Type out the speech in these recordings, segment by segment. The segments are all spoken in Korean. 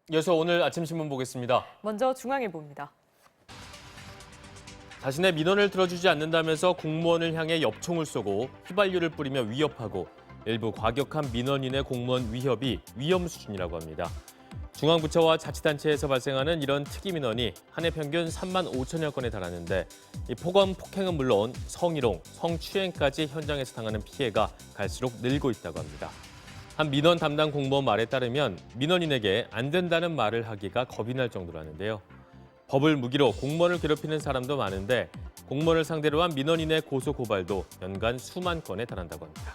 이어서 오늘 아침 신문 보겠습니다. 먼저 중앙일보입니다. 자신의 민원을 들어주지 않는다면서 공무원을 향해 엽총을 쏘고 휘발유를 뿌리며 위협하고 일부 과격한 민원인의 공무원 위협이 위험 수준이라고 합니다. 중앙부처와 자치단체에서 발생하는 이런 특이 민원이 한 해 평균 3만 5천여 건에 달하는데 이 폭언, 폭행은 물론 성희롱, 성추행까지 현장에서 당하는 피해가 갈수록 늘고 있다고 합니다. 한 민원 담당 공무원 말에 따르면 민원인에게 안 된다는 말을 하기가 겁이 날 정도라는데요. 법을 무기로 공무원을 괴롭히는 사람도 많은데 공무원을 상대로 한 민원인의 고소 고발도 연간 수만 건에 달한다고 합니다.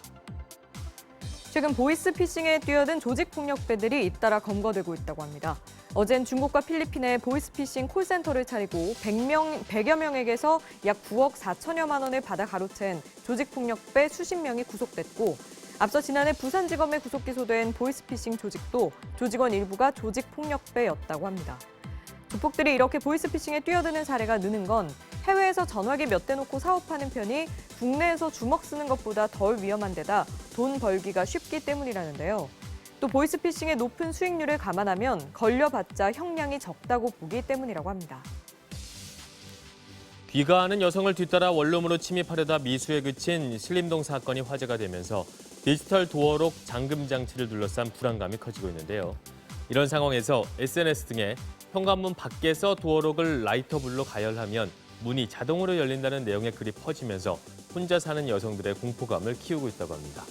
최근 보이스피싱에 뛰어든 조직폭력배들이 잇따라 검거되고 있다고 합니다. 어젠 중국과 필리핀에 보이스피싱 콜센터를 차리고 100여 명에게서 약 9억 4천여만 원을 받아 가로챈 조직폭력배 수십 명이 구속됐고 앞서 지난해 부산지검에 구속 기소된 보이스피싱 조직도 조직원 일부가 조직폭력배였다고 합니다. 조폭들이 이렇게 보이스피싱에 뛰어드는 사례가 느는 건 해외에서 전화기 몇 대 놓고 사업하는 편이 국내에서 주먹 쓰는 것보다 덜 위험한 데다 돈 벌기가 쉽기 때문이라는데요. 또 보이스피싱의 높은 수익률을 감안하면 걸려봤자 형량이 적다고 보기 때문이라고 합니다. 귀가하는 여성을 뒤따라 원룸으로 침입하려다 미수에 그친 신림동 사건이 화제가 되면서 디지털 도어록 잠금 장치를 둘러싼 불안감이 커지고 있는데요. 이런 상황에서 SNS 등에 현관문 밖에서 도어록을 라이터불로 가열하면 문이 자동으로 열린다는 내용의 글이 퍼지면서 혼자 사는 여성들의 공포감을 키우고 있다고 합니다.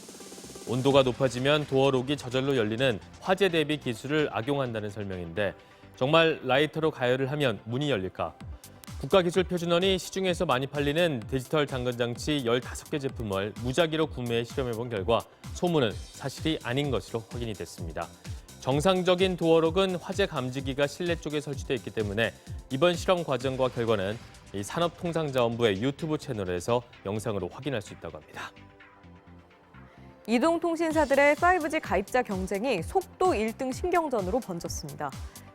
온도가 높아지면 도어록이 저절로 열리는 화재 대비 기술을 악용한다는 설명인데 정말 라이터로 가열을 하면 문이 열릴까? 국가기술표준원이 시중에서 많이 팔리는 디지털 잠금 장치 15개 제품을 무작위로 구매해 실험해본 결과 소문은 사실이 아닌 것으로 확인이 됐습니다. 정상적인 도어록은 화재 감지기가 실내 쪽에 설치되어 있기 때문에 이번 실험 과정과 결과는 이 산업통상자원부의 유튜브 채널에서 영상으로 확인할 수 있다고 합니다. 이동통신사들의 5G 가입자 경쟁이 속도 1등 신경전으로 번졌습니다.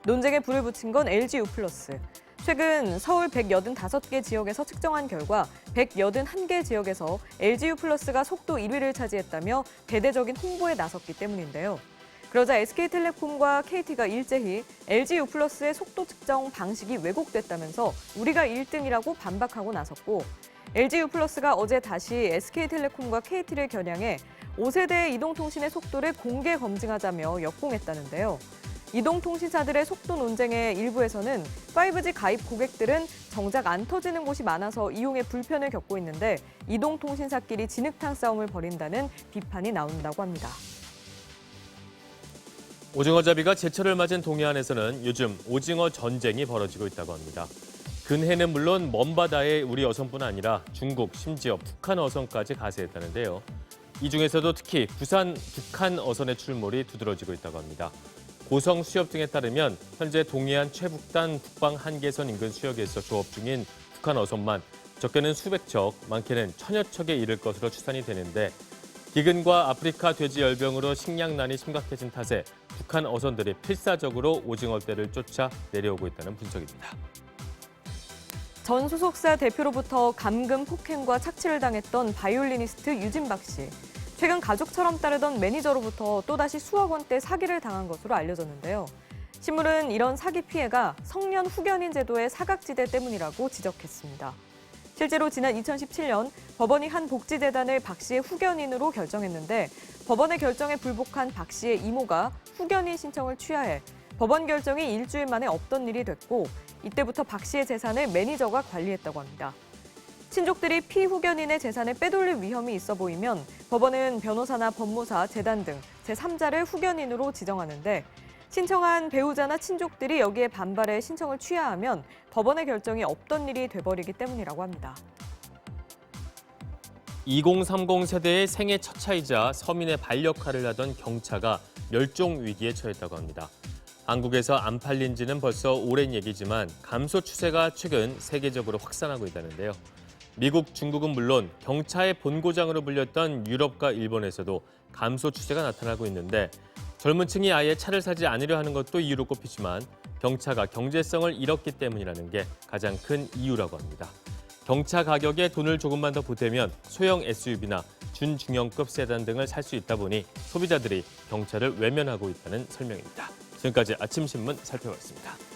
논쟁에 불을 붙인 건 LGU+. 최근 서울 185개 지역에서 측정한 결과 181개 지역에서 LGU+가 속도 1위를 차지했다며 대대적인 홍보에 나섰기 때문인데요. 그러자 SK텔레콤과 KT가 일제히 LGU+의 속도 측정 방식이 왜곡됐다면서 우리가 1등이라고 반박하고 나섰고 LGU+가 어제 다시 SK텔레콤과 KT를 겨냥해 5세대 이동통신의 속도를 공개 검증하자며 역공했다는데요. 이동통신사들의 속도 논쟁의 일부에서는 5G 가입 고객들은 정작 안 터지는 곳이 많아서 이용에 불편을 겪고 있는데 이동통신사끼리 진흙탕 싸움을 벌인다는 비판이 나온다고 합니다. 오징어잡이가 제철을 맞은 동해안에서는 요즘 오징어 전쟁이 벌어지고 있다고 합니다. 근해는 물론 먼 바다의 우리 어선뿐 아니라 중국, 심지어 북한 어선까지 가세했다는데요. 이 중에서도 특히 북한 어선의 출몰이 두드러지고 있다고 합니다. 고성 수협 등에 따르면 현재 동해안 최북단 북방 한계선 인근 수역에서 조업 중인 북한 어선만 적게는 수백 척, 많게는 천여 척에 이를 것으로 추산이 되는데 기근과 아프리카 돼지 열병으로 식량난이 심각해진 탓에 북한 어선들이 필사적으로 오징어떼를 쫓아 내려오고 있다는 분석입니다. 전 소속사 대표로부터 감금 폭행과 착취를 당했던 바이올리니스트 유진박 씨. 최근 가족처럼 따르던 매니저로부터 또다시 수억 원대 사기를 당한 것으로 알려졌는데요. 신문은 이런 사기 피해가 성년 후견인 제도의 사각지대 때문이라고 지적했습니다. 실제로 지난 2017년 법원이 한 복지재단을 박 씨의 후견인으로 결정했는데 법원의 결정에 불복한 박 씨의 이모가 후견인 신청을 취하해 법원 결정이 일주일 만에 없던 일이 됐고 이때부터 박 씨의 재산을 매니저가 관리했다고 합니다. 친족들이 피후견인의 재산을 빼돌릴 위험이 있어 보이면 법원은 변호사나 법무사, 재단 등 제3자를 후견인으로 지정하는데 신청한 배우자나 친족들이 여기에 반발해 신청을 취하하면 법원의 결정이 없던 일이 돼버리기 때문이라고 합니다. 2030 세대의 생애 첫 차이자 서민의 발 역할을 하던 경차가 멸종 위기에 처했다고 합니다. 한국에서 안 팔린 지는 벌써 오랜 얘기지만 감소 추세가 최근 세계적으로 확산하고 있다는데요. 미국, 중국은 물론 경차의 본고장으로 불렸던 유럽과 일본에서도 감소 추세가 나타나고 있는데 젊은 층이 아예 차를 사지 않으려 하는 것도 이유로 꼽히지만 경차가 경제성을 잃었기 때문이라는 게 가장 큰 이유라고 합니다. 경차 가격에 돈을 조금만 더 보태면 소형 SUV나 준중형급 세단 등을 살 수 있다 보니 소비자들이 경차를 외면하고 있다는 설명입니다. 지금까지 아침 신문 살펴봤습니다.